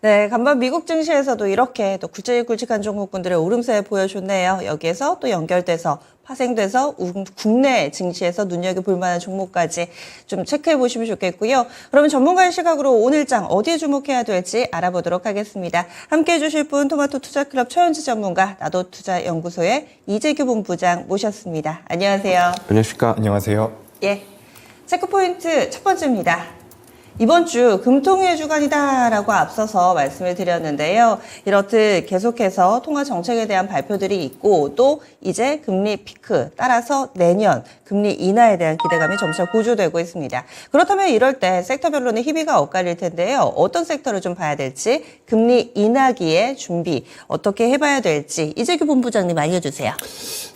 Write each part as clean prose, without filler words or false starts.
네, 간밤 미국 증시에서도 이렇게 또 굵직굵직한 종목군들의 오름세 보여줬네요. 여기에서 또 연결돼서 파생돼서 국내 증시에서 눈여겨볼 만한 종목까지 좀 체크해 보시면 좋겠고요. 그러면 전문가의 시각으로 오늘장 어디에 주목해야 될지 알아보도록 하겠습니다. 함께해 주실 분 토마토 투자클럽 최현지 전문가, 나도투자연구소의 이재규 본부장 모셨습니다. 안녕하세요. 안녕하십니까. 안녕하세요. 예, 체크포인트 첫 번째입니다. 이번 주 금통위의 주간이다라고 앞서서 말씀을 드렸는데요. 이렇듯 계속해서 통화 정책에 대한 발표들이 있고 또 이제 금리 피크 따라서 내년 금리 인하에 대한 기대감이 점차 고조되고 있습니다. 그렇다면 이럴 때 섹터별로는 희비가 엇갈릴 텐데요. 어떤 섹터를 좀 봐야 될지, 금리 인하기의 준비 어떻게 해봐야 될지 이재규 본부장님 알려주세요.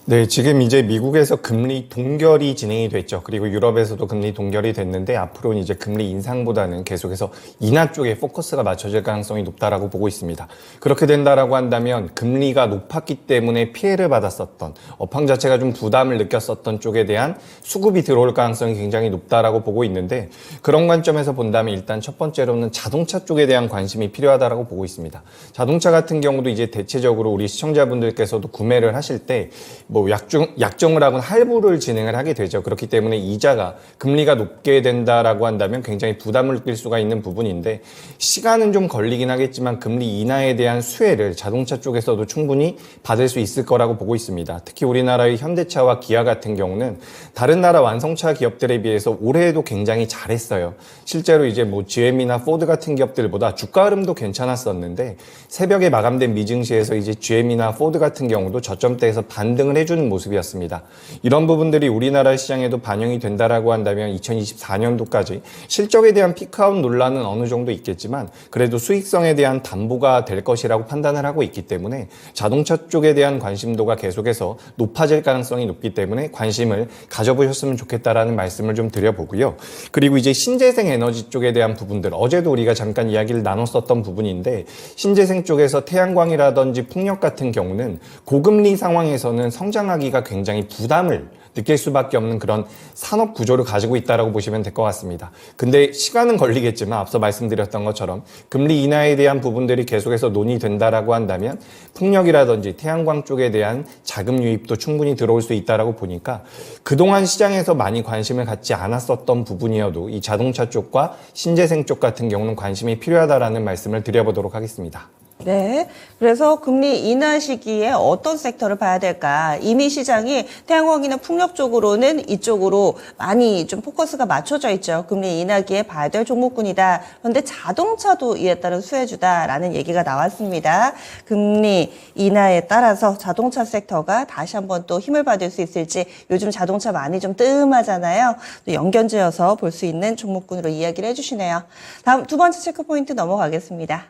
네, 지금 이제 미국에서 금리 동결이 진행이 됐죠. 그리고 유럽에서도 금리 동결이 됐는데 앞으로는 이제 금리 인상보다는 계속해서 인하 쪽에 포커스가 맞춰질 가능성이 높다라고 보고 있습니다. 그렇게 된다라고 한다면 금리가 높았기 때문에 피해를 받았었던 업황 자체가 좀 부담을 느꼈었던 쪽에 대한 수급이 들어올 가능성이 굉장히 높다라고 보고 있는데 그런 관점에서 본다면 일단 첫 번째로는 자동차 쪽에 대한 관심이 필요하다라고 보고 있습니다. 자동차 같은 경우도 이제 대체적으로 우리 시청자분들께서도 구매를 하실 때 뭐 약정을 하거나 할부를 진행을 하게 되죠. 그렇기 때문에 이자가 금리가 높게 된다라고 한다면 굉장히 부담을 느낄 수가 있는 부분인데 시간은 좀 걸리긴 하겠지만 금리 인하에 대한 수혜를 자동차 쪽에서도 충분히 받을 수 있을 거라고 보고 있습니다. 특히 우리나라의 현대차와 기아 같은 경우는 다른 나라 완성차 기업들에 비해서 올해에도 굉장히 잘했어요. 실제로 이제 뭐 GM이나 포드 같은 기업들보다 주가 흐름도 괜찮았었는데 새벽에 마감된 미증시에서 이제 GM이나 포드 같은 경우도 저점대에서 반등을 해주는 모습이었습니다. 이런 부분들이 우리나라 시장에도 반영이 된다라고 한다면 2024년도까지 실적에 대한 피크아웃 논란은 어느 정도 있겠지만 그래도 수익성에 대한 담보가 될 것이라고 판단을 하고 있기 때문에 자동차 쪽에 대한 관심도가 계속해서 높아질 가능성이 높기 때문에 관심을 가져보셨으면 좋겠다라는 말씀을 좀 드려보고요. 그리고 이제 신재생 에너지 쪽에 대한 부분들, 어제도 우리가 잠깐 이야기를 나눴었던 부분인데 신재생 쪽에서 태양광이라든지 풍력 같은 경우는 고금리 상황에서는 성장하기가 굉장히 부담을 느낄 수밖에 없는 그런 산업 구조를 가지고 있다고 보시면 될 것 같습니다. 근데 시간은 걸리겠지만 앞서 말씀드렸던 것처럼 금리 인하에 대한 부분들이 계속해서 논의된다라고 한다면 풍력이라든지 태양광 쪽에 대한 자금 유입도 충분히 들어올 수 있다라고 보니까 그동안 시장에서 많이 관심을 갖지 않았었던 부분이어도 이 자동차 쪽과 신재생 쪽 같은 경우는 관심이 필요하다라는 말씀을 드려보도록 하겠습니다. 네, 그래서 금리 인하 시기에 어떤 섹터를 봐야 될까? 이미 시장이 태양광이나 풍력 쪽으로는 이쪽으로 많이 좀 포커스가 맞춰져 있죠. 금리 인하기에 봐야 될 종목군이다. 그런데 자동차도 이에 따른 수혜주다라는 얘기가 나왔습니다. 금리 인하에 따라서 자동차 섹터가 다시 한번 또 힘을 받을 수 있을지 요즘 자동차 많이 좀 뜸하잖아요. 또 연결지어서 볼 수 있는 종목군으로 이야기를 해주시네요. 다음 두 번째 체크포인트 넘어가겠습니다.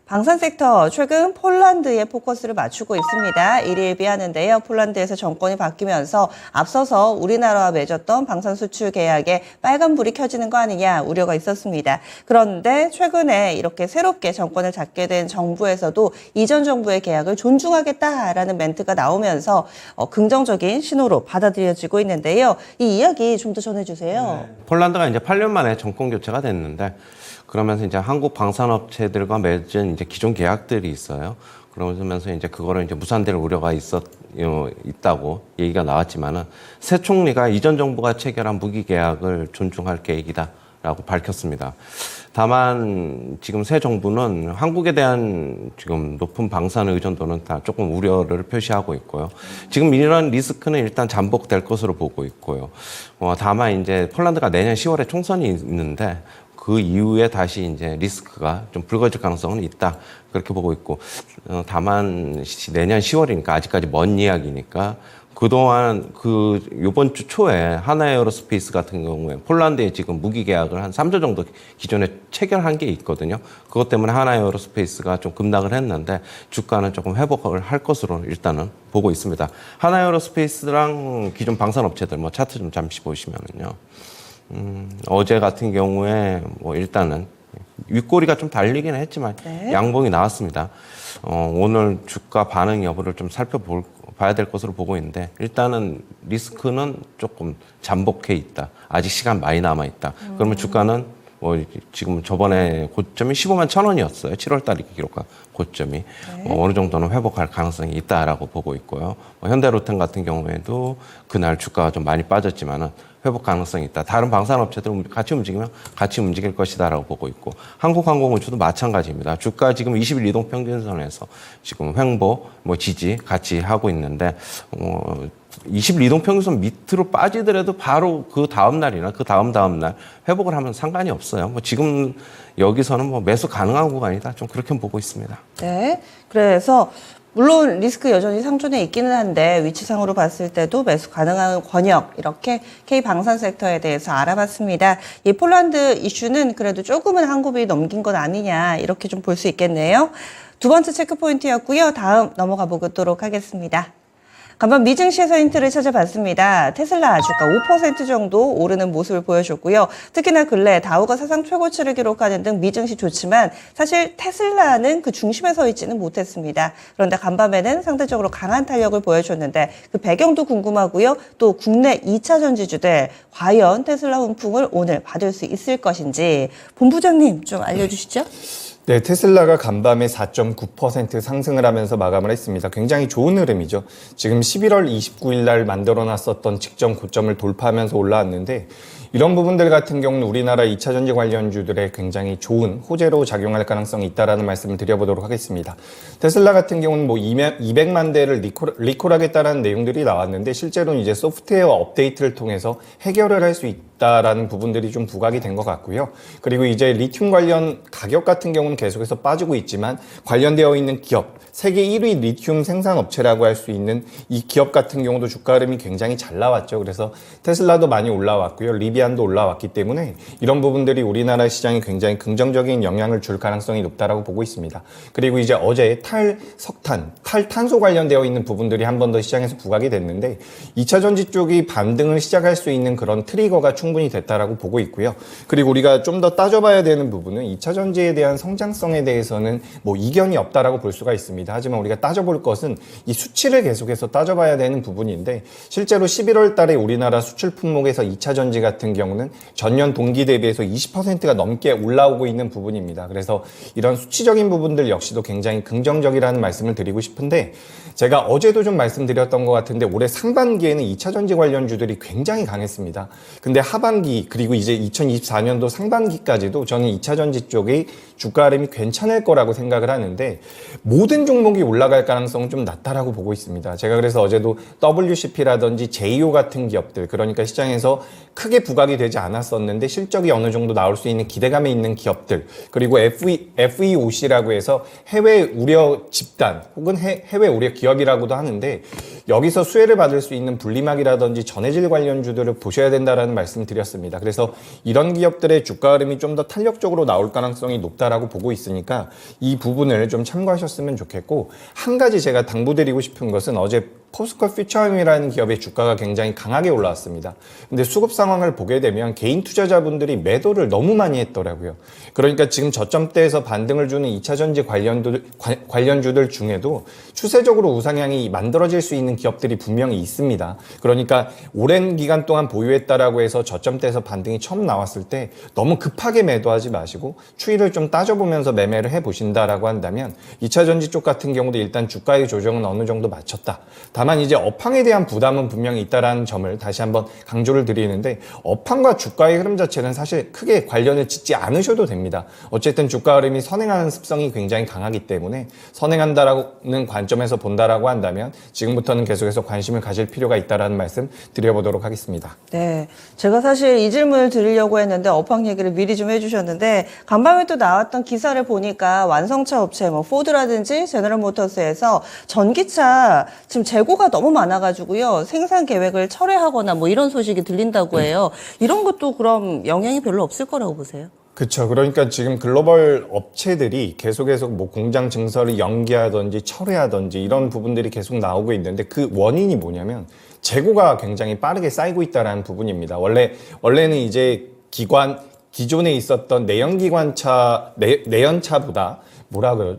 방산 섹터 최근 폴란드에 포커스를 맞추고 있습니다. 일일비하는데요. 폴란드에서 정권이 바뀌면서 앞서서 우리나라와 맺었던 방산 수출 계약에 빨간불이 켜지는 거 아니냐 우려가 있었습니다. 그런데 최근에 이렇게 새롭게 정권을 잡게 된 정부에서도 이전 정부의 계약을 존중하겠다라는 멘트가 나오면서 긍정적인 신호로 받아들여지고 있는데요. 이 이야기 좀 더 전해주세요. 네. 폴란드가 이제 8년 만에 정권 교체가 됐는데 그러면서 이제 한국 방산업체들과 맺은 이제 기존 계약들이 있어요. 그러면서 이제 그거를 이제 무산될 우려가 있다고 얘기가 나왔지만은 새 총리가 이전 정부가 체결한 무기 계약을 존중할 계획이다라고 밝혔습니다. 다만 지금 새 정부는 한국에 대한 지금 높은 방산 의존도는 다 조금 우려를 표시하고 있고요. 지금 이런 리스크는 일단 잠복될 것으로 보고 있고요. 다만 이제 폴란드가 내년 10월에 총선이 있는데 그 이후에 다시 이제 리스크가 좀 불거질 가능성은 있다. 그렇게 보고 있고, 다만 내년 10월이니까 아직까지 먼 이야기니까 그동안 요번 주 초에 하나에어로스페이스 같은 경우에 폴란드에 지금 무기 계약을 한 3조 정도 기존에 체결한 게 있거든요. 그것 때문에 하나에어로스페이스가 좀 급락을 했는데 주가는 조금 회복을 할 것으로 일단은 보고 있습니다. 하나에어로스페이스랑 기존 방산업체들 뭐 차트 좀 잠시 보시면은요. 어제 같은 경우에 뭐 일단은 윗꼬리가 좀 달리긴 했지만 네. 양봉이 나왔습니다. 오늘 주가 반응 여부를 좀 봐야 될 것으로 보고 있는데 일단은 리스크는 조금 잠복해 있다. 아직 시간 많이 남아 있다. 그러면 주가는 뭐 지금 저번에 고점이 15만 1,000원이었어요. 7월 달에 기록한 고점이 어느 정도는 회복할 가능성이 있다라고 보고 있고요. 현대로템 같은 경우에도 그날 주가가 좀 많이 빠졌지만은 회복 가능성이 있다. 다른 방산업체들 같이 움직이면 같이 움직일 것이다라고 보고 있고 한국항공우주도 마찬가지입니다. 주가 지금 20일 이동평균선에서 지금 횡보, 지지 같이 하고 있는데 20일 이동평균선 밑으로 빠지더라도 바로 그 다음 날이나 그 다음 날 회복을 하면 상관이 없어요. 지금 여기서는 매수 가능한 구간이다. 좀 그렇게 보고 있습니다. 네. 그래서 물론 리스크 여전히 상존해 있기는 한데 위치상으로 봤을 때도 매수 가능한 권역 이렇게 K방산 섹터에 대해서 알아봤습니다. 이 폴란드 이슈는 그래도 조금은 한 곱이 넘긴 것 아니냐 이렇게 좀 볼 수 있겠네요. 두 번째 체크포인트였고요. 다음 넘어가 보도록 하겠습니다. 간밤 미증시에서 힌트를 찾아봤습니다. 테슬라 주가 5% 정도 오르는 모습을 보여줬고요. 특히나 근래 다우가 사상 최고치를 기록하는 등 미증시 좋지만 사실 테슬라는 그 중심에 서 있지는 못했습니다. 그런데 간밤에는 상대적으로 강한 탄력을 보여줬는데 그 배경도 궁금하고요. 또 국내 2차 전지주들 과연 테슬라 훈풍을 오늘 받을 수 있을 것인지 본부장님 좀 알려주시죠. 네, 테슬라가 간밤에 4.9% 상승을 하면서 마감을 했습니다. 굉장히 좋은 흐름이죠. 지금 11월 29일 날 만들어놨었던 직전 고점을 돌파하면서 올라왔는데 이런 부분들 같은 경우는 우리나라 2차 전지 관련주들의 굉장히 좋은 호재로 작용할 가능성이 있다라는 말씀을 드려보도록 하겠습니다. 테슬라 같은 경우는 200만 대를 리콜하겠다라는 내용들이 나왔는데 실제로는 이제 소프트웨어 업데이트를 통해서 해결을 할 수 있다라는 부분들이 좀 부각이 된 것 같고요. 그리고 이제 리튬 관련 가격 같은 경우는 계속해서 빠지고 있지만 관련되어 있는 기업, 세계 1위 리튬 생산 업체라고 할 수 있는 이 기업 같은 경우도 주가 흐름이 굉장히 잘 나왔죠. 그래서 테슬라도 많이 올라왔고요. 리비안도 올라왔기 때문에 이런 부분들이 우리나라 시장에 굉장히 긍정적인 영향을 줄 가능성이 높다라고 보고 있습니다. 그리고 이제 어제 탈석탄, 탈탄소 관련되어 있는 부분들이 한 번 더 시장에서 부각이 됐는데 2차 전지 쪽이 반등을 시작할 수 있는 그런 트리거가 충분히 됐다라고 보고 있고요. 그리고 우리가 좀 더 따져봐야 되는 부분은 2차 전지에 대한 성장성에 대해서는 이견이 없다라고 볼 수가 있습니다. 하지만 우리가 따져볼 것은 이 수치를 계속해서 따져봐야 되는 부분인데 실제로 11월 달에 우리나라 수출 품목에서 2차 전지 같은 경우는 전년 동기 대비해서 20%가 넘게 올라오고 있는 부분입니다. 그래서 이런 수치적인 부분들 역시도 굉장히 긍정적이라는 말씀을 드리고 싶은데 제가 어제도 좀 말씀드렸던 것 같은데 올해 상반기에는 2차 전지 관련주들이 굉장히 강했습니다. 근데 하반기 그리고 이제 2024년도 상반기까지도 저는 2차 전지 쪽이 주가 흐름이 괜찮을 거라고 생각을 하는데 모든 종목이 올라갈 가능성은 좀 낮다라고 보고 있습니다. 제가 그래서 어제도 WCP라든지 JO 같은 기업들 그러니까 시장에서 크게 부각이 되지 않았었는데 실적이 어느 정도 나올 수 있는 기대감이 있는 기업들 그리고 FEOC라고 해서 해외 우려 집단 혹은 해외 우려 기업이라고도 하는데 여기서 수혜를 받을 수 있는 분리막이라든지 전해질 관련주들을 보셔야 된다라는 말씀을 드렸습니다. 그래서 이런 기업들의 주가 흐름이 좀 더 탄력적으로 나올 가능성이 높다라고 보고 있으니까 이 부분을 좀 참고하셨으면 좋겠고 한 가지 제가 당부드리고 싶은 것은 어제 포스코 퓨처엠이라는 기업의 주가가 굉장히 강하게 올라왔습니다. 근데 수급 상황을 보게 되면 개인 투자자분들이 매도를 너무 많이 했더라고요. 그러니까 지금 저점대에서 반등을 주는 2차 전지 관련주들 중에도 추세적으로 우상향이 만들어질 수 있는 기업들이 분명히 있습니다. 그러니까 오랜 기간 동안 보유했다라고 해서 저점대에서 반등이 처음 나왔을 때 너무 급하게 매도하지 마시고 추이를 좀 따져보면서 매매를 해보신다라고 한다면 2차 전지 쪽 같은 경우도 일단 주가의 조정은 어느 정도 마쳤다. 다만 이제 업황에 대한 부담은 분명히 있다라는 점을 다시 한번 강조를 드리는데 업황과 주가의 흐름 자체는 사실 크게 관련을 짓지 않으셔도 됩니다. 어쨌든 주가 흐름이 선행하는 습성이 굉장히 강하기 때문에 선행한다라는 관점에서 본다라고 한다면 지금부터는 계속해서 관심을 가질 필요가 있다라는 말씀 드려보도록 하겠습니다. 네, 제가 사실 이 질문을 드리려고 했는데 업황 얘기를 미리 좀 해주셨는데 간밤에 또 나왔던 기사를 보니까 완성차 업체 포드라든지 제너럴모터스에서 전기차 지금 재고가 너무 많아가지고요 생산 계획을 철회하거나 이런 소식이 들린다고 해요. 이런 것도 그럼 영향이 별로 없을 거라고 보세요? 그렇죠. 그러니까 지금 글로벌 업체들이 계속해서 공장 증설을 연기하든지 철회하든지 이런 부분들이 계속 나오고 있는데 그 원인이 뭐냐면 재고가 굉장히 빠르게 쌓이고 있다는 부분입니다. 원래는 이제 기존에 있었던 내연차보다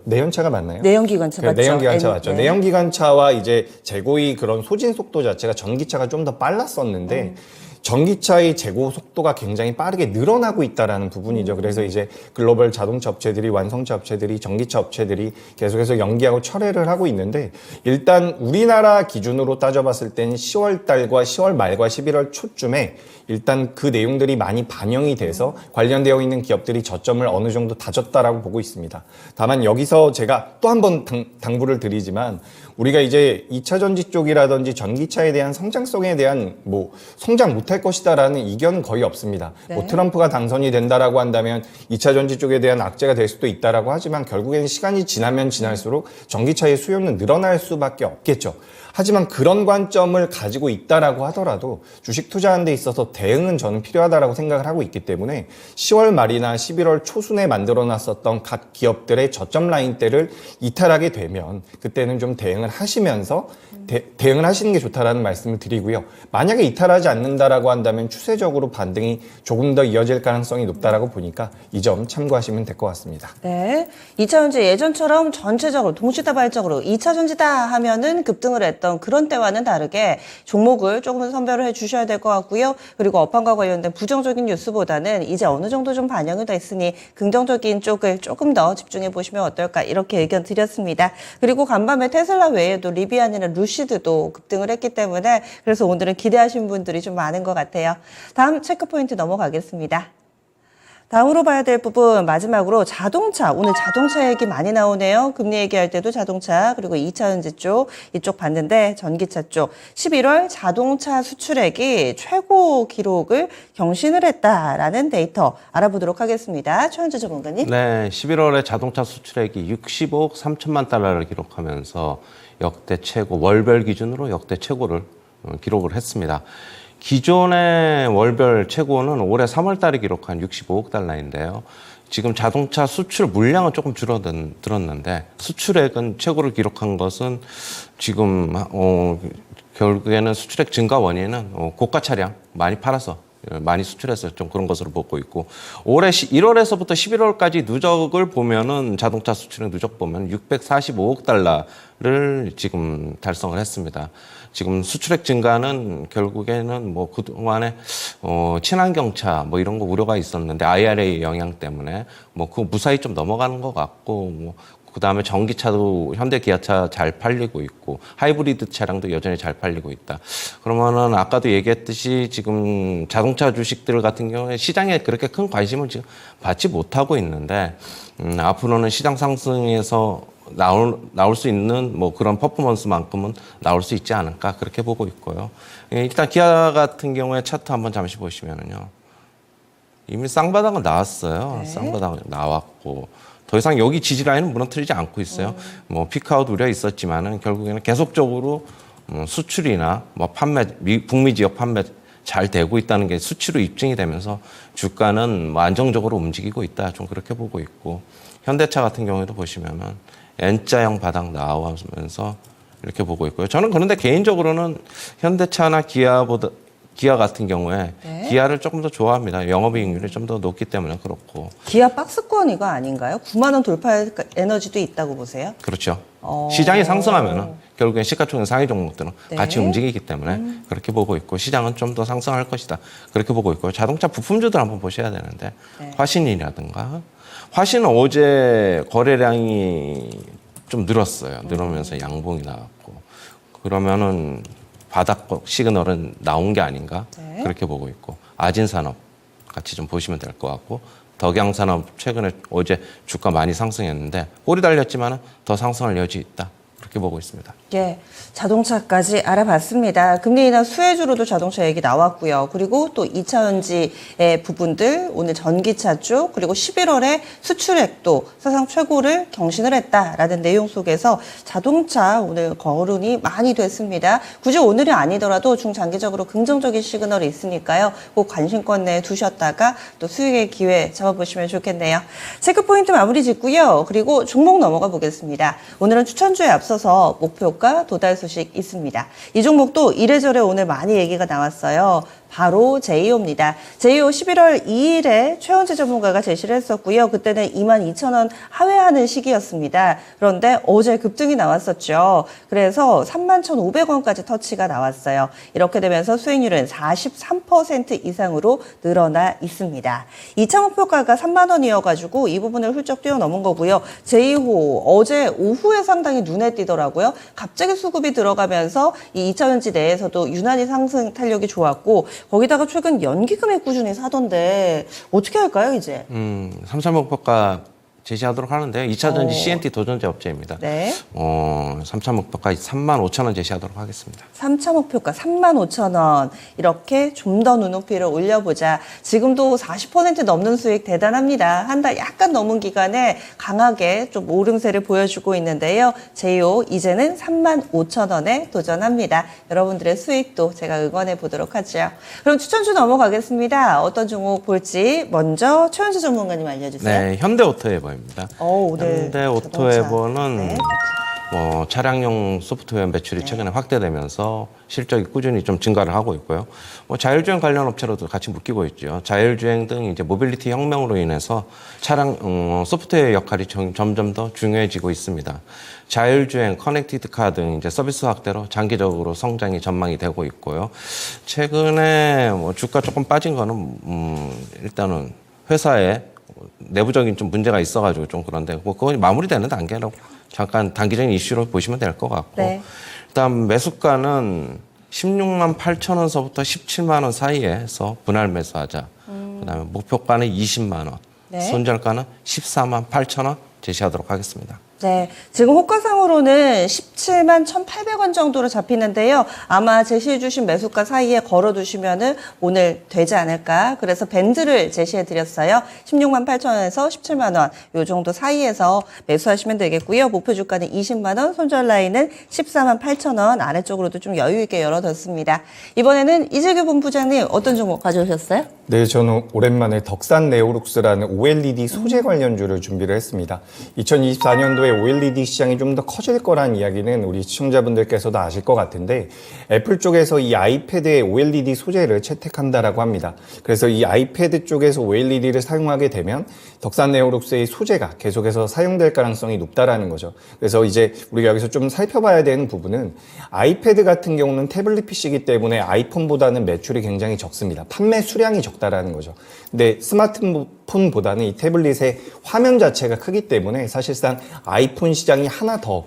내연차가 맞나요? 내연기관차 맞죠? 내연기관차 맞죠. 네. 내연기관차와 이제 재고의 그런 소진 속도 자체가 전기차가 좀 더 빨랐었는데 전기차의 재고 속도가 굉장히 빠르게 늘어나고 있다라는 부분이죠. 그래서 이제 글로벌 자동차 업체들이, 완성차 업체들이, 전기차 업체들이 계속해서 연기하고 철회를 하고 있는데, 일단 우리나라 기준으로 따져봤을 땐 10월 달과 10월 말과 11월 초쯤에 일단 그 내용들이 많이 반영이 돼서 관련되어 있는 기업들이 저점을 어느 정도 다졌다라고 보고 있습니다. 다만 여기서 제가 또 한 번 당부를 드리지만, 우리가 이제 2차 전지 쪽이라든지 전기차에 대한 성장성에 대한 성장 못할 것이다라는 이견은 거의 없습니다. 네. 트럼프가 당선이 된다라고 한다면 2차 전지 쪽에 대한 악재가 될 수도 있다라고 하지만, 결국에는 시간이 지나면 지날수록 전기차의 수요는 늘어날 수밖에 없겠죠. 하지만 그런 관점을 가지고 있다라고 하더라도 주식 투자하는 데 있어서 대응은 저는 필요하다라고 생각을 하고 있기 때문에 10월 말이나 11월 초순에 만들어놨었던 각 기업들의 저점 라인대를 이탈하게 되면 그때는 좀 대응을 하시면서 대응을 하시는 게 좋다라는 말씀을 드리고요. 만약에 이탈하지 않는다라고 한다면 추세적으로 반등이 조금 더 이어질 가능성이 높다라고 보니까 이 점 참고하시면 될 것 같습니다. 네. 2차 전지 예전처럼 전체적으로 동시다발적으로 2차 전지다 하면은 급등을 했던 그런 때와는 다르게 종목을 조금 더 선별을 해 주셔야 될 것 같고요. 그리고 업황과 관련된 부정적인 뉴스보다는 이제 어느 정도 좀 반영이 됐으니 긍정적인 쪽을 조금 더 집중해 보시면 어떨까, 이렇게 의견 드렸습니다. 그리고 간밤에 테슬라 외에도 리비안이나 루시드도 급등을 했기 때문에 그래서 오늘은 기대하신 분들이 좀 많은 것 같아요. 다음 체크포인트 넘어가겠습니다. 다음으로 봐야 될 부분, 마지막으로 자동차. 오늘 자동차 얘기 많이 나오네요. 금리 얘기할 때도 자동차, 그리고 2차 전지 쪽, 이쪽 봤는데 전기차 쪽 11월 자동차 수출액이 최고 기록을 경신을 했다라는 데이터 알아보도록 하겠습니다. 최현주 전문가님. 네, 11월에 자동차 수출액이 65억 3천만 달러를 기록하면서 역대 최고, 월별 기준으로 역대 최고를 기록을 했습니다. 기존의 월별 최고는 올해 3월 달에 기록한 65억 달러인데요. 지금 자동차 수출 물량은 조금 줄어들었는데 수출액은 최고를 기록한 것은 지금 결국에는 수출액 증가 원인은 고가 차량 많이 팔아서 많이 수출해서 좀 그런 것으로 보고 있고, 올해 1월에서부터 11월까지 누적을 보면은 자동차 수출의 누적 보면 645억 달러를 지금 달성을 했습니다. 지금 수출액 증가는 결국에는 그동안에 친환경차 이런 거 우려가 있었는데 IRA 영향 때문에 그거 무사히 좀 넘어가는 것 같고, 그다음에 전기차도 현대 기아차 잘 팔리고 있고 하이브리드 차량도 여전히 잘 팔리고 있다. 그러면은 아까도 얘기했듯이 지금 자동차 주식들 같은 경우에 시장에 그렇게 큰 관심을 지금 받지 못하고 있는데 앞으로는 시장 상승에서 나올 수 있는 그런 퍼포먼스만큼은 나올 수 있지 않을까, 그렇게 보고 있고요. 일단 기아 같은 경우에 차트 한번 잠시 보시면은요, 이미 쌍바닥은 나왔어요. 네. 쌍바닥은 나왔고 더 이상 여기 지지 라인은 무너뜨리지 않고 있어요. 피크아웃 우려 있었지만은 결국에는 계속적으로 수출이나 판매, 북미 지역 판매 잘 되고 있다는 게 수치로 입증이 되면서 주가는 안정적으로 움직이고 있다, 좀 그렇게 보고 있고, 현대차 같은 경우에도 보시면은 N자형 바닥 나오면서 이렇게 보고 있고요. 저는 그런데 개인적으로는 현대차나 기아 같은 경우에 네. 기아를 조금 더 좋아합니다. 영업이익률이 좀 더 높기 때문에 그렇고. 기아 박스권 이거 아닌가요? 9만 원 돌파할 에너지도 있다고 보세요? 그렇죠. 시장이 상승하면은 결국엔 시가총액 상위 종목들은 네. 같이 움직이기 때문에 그렇게 보고 있고, 시장은 좀 더 상승할 것이다, 그렇게 보고 있고요. 자동차 부품주들 한번 보셔야 되는데 네. 화신이라든가, 화신은 어제 거래량이 좀 늘었어요. 늘으면서 양봉이 나왔고, 그러면은 바닥 시그널은 나온 게 아닌가, 네. 그렇게 보고 있고, 아진산업 같이 좀 보시면 될 것 같고, 덕양산업 최근에 어제 주가 많이 상승했는데 꼬리 달렸지만 더 상승할 여지 있다, 그렇게 보고 있습니다. 예, 자동차까지 알아봤습니다. 금리 인하 수혜주로도 자동차 얘기 나왔고요. 그리고 또 2차 전지의 부분들, 오늘 전기차 쪽, 그리고 11월에 수출액도 사상 최고를 경신을 했다라는 내용 속에서 자동차 오늘 거론이 많이 됐습니다. 굳이 오늘이 아니더라도 중장기적으로 긍정적인 시그널이 있으니까요. 꼭 관심권 내에 두셨다가 또 수익의 기회 잡아보시면 좋겠네요. 체크포인트 마무리 짓고요. 그리고 종목 넘어가 보겠습니다. 오늘은 추천주에 앞서서 목표가 도달 소식 있습니다. 이 종목도 이래저래 오늘 많이 얘기가 나왔어요. 바로 제이오입니다. 제이오 11월 2일에 최원재 전문가가 제시를 했었고요. 그때는 22,000원 하회하는 시기였습니다. 그런데 어제 급등이 나왔었죠. 그래서 31,500원까지 터치가 나왔어요. 이렇게 되면서 수익률은 43% 이상으로 늘어나 있습니다. 2차 목표가가 3만 원이어가지고 이 부분을 훌쩍 뛰어넘은 거고요. 제2호 어제 오후에 상당히 눈에 띄더라고요. 갑자기 수급이 들어가면서 이 2차전지 내에서도 유난히 상승 탄력이 좋았고 거기다가 최근 연기금액 꾸준히 사던데 어떻게 할까요 이제? 3차 목표가 제시하도록 하는데요. 2차 전지 CNT 도전제 업체입니다. 네. 3차 목표가 35,000원 제시하도록 하겠습니다. 3차 목표가 35,000원. 이렇게 좀 더 눈높이를 올려보자. 지금도 40% 넘는 수익 대단합니다. 한 달 약간 넘은 기간에 강하게 좀 오름세를 보여주고 있는데요. 제이오 이제는 35,000원에 도전합니다. 여러분들의 수익도 제가 응원해 보도록 하죠. 그럼 추천주 넘어가겠습니다. 어떤 종목 볼지 먼저 최원재 전문가님 알려주세요. 네, 현대오토웨버입니다. 네. 현대오토웨버는 네. 차량용 소프트웨어 매출이 최근에 확대되면서 실적이 꾸준히 좀 증가를 하고 있고요. 자율주행 관련 업체로도 같이 묶이고 있죠. 자율주행 등 이제 모빌리티 혁명으로 인해서 차량 소프트웨어 역할이 점점 더 중요해지고 있습니다. 자율주행, 커넥티드 카 등 이제 서비스 확대로 장기적으로 성장이 전망이 되고 있고요. 최근에 주가 조금 빠진 거는 일단은 회사에 내부적인 좀 문제가 있어가지고 좀 그런데 그건 마무리되는 단계라고 잠깐 단기적인 이슈로 보시면 될 것 같고 네. 일단 매수가는 16만 8천 원서부터 17만 원 사이에서 분할 매수하자. 그다음에 목표가는 20만 원, 네. 손절가는 14만 8천 원 제시하도록 하겠습니다. 네, 지금 호가상으로는 17만 1,800원 정도로 잡히는데요. 아마 제시해주신 매수가 사이에 걸어두시면은 오늘 되지 않을까. 그래서 밴드를 제시해드렸어요. 16만 8천원에서 17만 원, 요 정도 사이에서 매수하시면 되겠고요. 목표 주가는 20만 원, 손절 라인은 14만 8천원 아래쪽으로도 좀 여유 있게 열어뒀습니다. 이번에는 이재규 본부장님 어떤 종목 가져오셨어요? 네, 저는 오랜만에 덕산 네오룩스라는 OLED 소재 관련주를 준비를 했습니다. 2024년도에 OLED 시장이 좀 더 커질 거란 이야기는 우리 시청자분들께서도 아실 것 같은데 애플 쪽에서 이 아이패드에 OLED 소재를 채택한다라고 합니다. 그래서 이 아이패드 쪽에서 OLED를 사용하게 되면 덕산 네오룩스의 소재가 계속해서 사용될 가능성이 높다라는 거죠. 그래서 이제 우리가 여기서 좀 살펴봐야 되는 부분은 아이패드 같은 경우는 태블릿 PC이기 때문에 아이폰보다는 매출이 굉장히 적습니다. 판매 수량이 적다라는 거죠. 근데 스마트폰보다는 이 태블릿의 화면 자체가 크기 때문에 사실상 아이폰 시장이 하나 더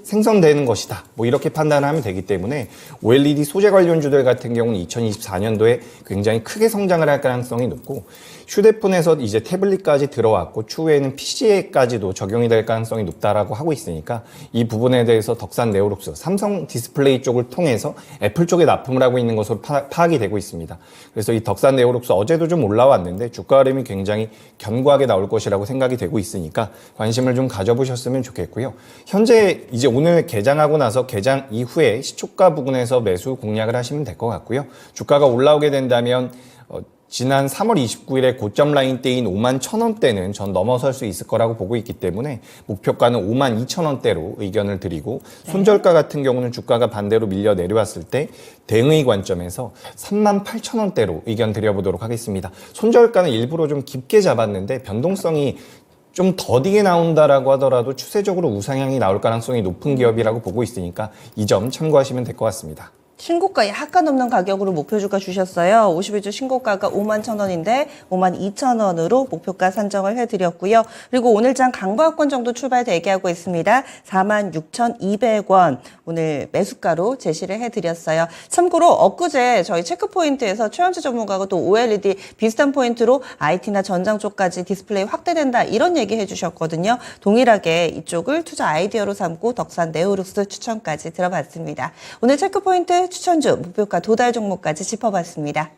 생성되는 것이다. 이렇게 판단하면 되기 때문에 OLED 소재 관련주들 같은 경우는 2024년도에 굉장히 크게 성장을 할 가능성이 높고 휴대폰에서 이제 태블릿까지 들어왔고 추후에는 PC에까지도 적용이 될 가능성이 높다라고 하고 있으니까 이 부분에 대해서 덕산 네오룩스, 삼성 디스플레이 쪽을 통해서 애플 쪽에 납품을 하고 있는 것으로 파악이 되고 있습니다. 그래서 이 덕산 네오룩스 어제도 좀 올라왔는데 주가 흐름이 굉장히 견고하게 나올 것이라고 생각이 되고 있으니까 관심을 좀 가져보셨으면 좋겠고요. 현재 이제 오늘 개장하고 나서 개장 이후에 시초가 부근에서 매수 공략을 하시면 될 것 같고요. 주가가 올라오게 된다면 지난 3월 29일에 고점 라인대인 5만 1,000원대는 전 넘어설 수 있을 거라고 보고 있기 때문에 목표가는 5만 2,000원대로 의견을 드리고 손절가 같은 경우는 주가가 반대로 밀려 내려왔을 때 대응의 관점에서 3만 8,000원대로 의견 드려보도록 하겠습니다. 손절가는 일부러 좀 깊게 잡았는데 변동성이 좀 더디게 나온다라고 하더라도 추세적으로 우상향이 나올 가능성이 높은 기업이라고 보고 있으니까 이 점 참고하시면 될 것 같습니다. 신고가 약간 넘는 가격으로 목표주가 주셨어요. 51주 신고가가 5만 1,000원인데 5만 2,000원으로 목표가 산정을 해드렸고요. 그리고 오늘 장 강보합권 정도 출발 대기하고 있습니다. 4만 6,200원 오늘 매수가로 제시를 해드렸어요. 참고로 엊그제 저희 체크포인트에서 최원재 전문가가 또 OLED 비슷한 포인트로 IT나 전장 쪽까지 디스플레이 확대된다 이런 얘기 해주셨거든요. 동일하게 이쪽을 투자 아이디어로 삼고 덕산 네오룩스 추천까지 들어봤습니다. 오늘 체크포인트 추천주 목표가 도달 종목까지 짚어봤습니다.